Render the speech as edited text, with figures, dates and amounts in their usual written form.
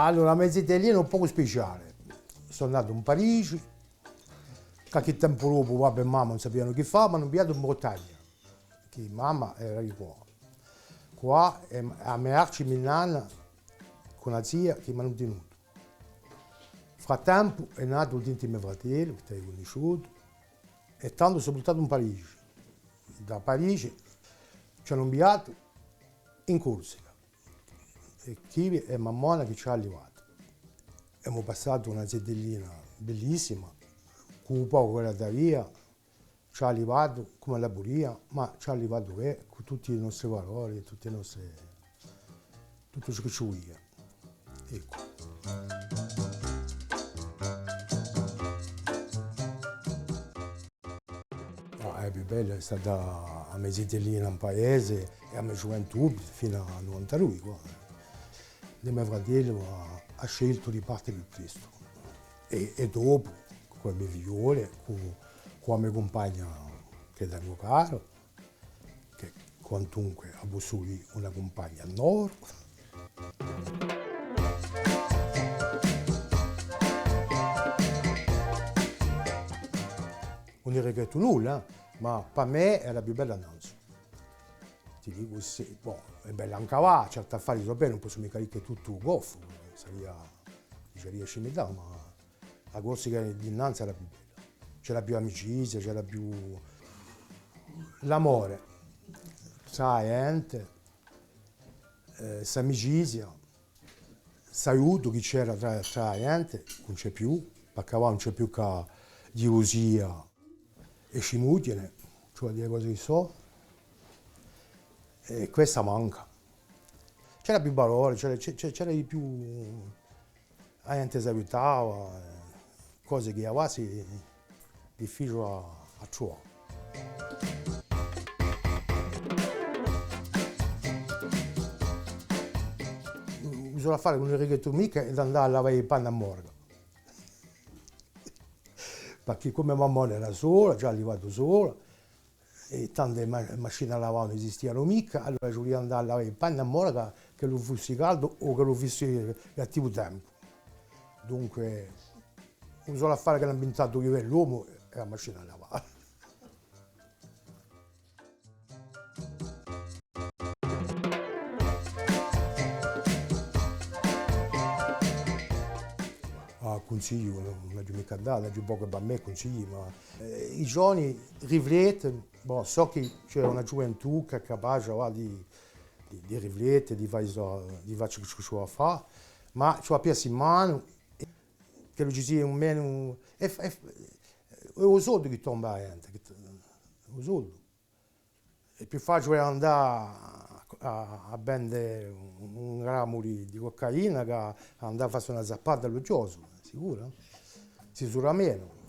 Allora, la mia italiana è un po' speciale. Sono nato a Parigi, qualche tempo dopo papà e mamma non sapevano che fare, ma hanno inviato in Montagna, che mamma era di qua. Qua a Merci, Milano, con la zia che mi hanno tenuto. Nel frattempo è nato il mio fratello, che hai conosciuto, e tanto sono portato in Parigi. Da Parigi ci hanno inviato in Corsica. E chi è mamma che ci ha arrivato. Abbiamo passato una sedellina bellissima, con un po' quella da via, ci ha arrivato come la buria, ma ci ha arrivato con tutte le nostre parole, tutte le nostre, tutto ciò che ci vuole. Ecco. No, è più bella, è stata a mia sedellina in paese e a mia gioventù fino a 92 qua. E mio fratello ha scelto di partire più presto. E dopo, con le mie figliole, con la mia compagna che tengo caro, che quantunque ha avuto una compagna al nord. Non è regretto nulla, ma per me è la più bella annuncio. Ti dico sì, boh, è bella anche va, certi affari so bene, non posso mica dire che è tutto goffo, sarebbe scimità, ma la Corsica dinanzi è la più bella. C'è la più amicizia, c'è la più l'amore, sa gente, sa amicizia, sa aiuto che c'era tra la gente, non c'è più, perché non c'è più che gelosia e scimutiene, cioè dire cose che so. E questa manca. C'era più valore, c'era di più, la gente si aiutava, cose che a quasi difficile a trovare. Bisogna fare con il righetto mica ed andare a lavare i panni a morga. Perché come mamma era sola, già arrivato sola, e tante macchine a lavare non esistevano mica, allora ci voleva andare a lavare i panni a morga che lo fosse caldo o che lo fosse cattivo tempo. Dunque, un solo affare che hanno pensato che è l'uomo è la macchina a lavare. Consiglio, non è mica dato, è poco per me consigli, ma i giovani riflettono, boh, so che c'è una gioventù che è capace di riflettere, di fare ciò che si può fare, ma ci va più in mano, che non ci sia un meno... È lo soldo che tomba la gente, lo soldo. È più facile andare a vendere un ramo di cocaina che andare a fare una zappata allo gioso, sicuro? Si usura meno.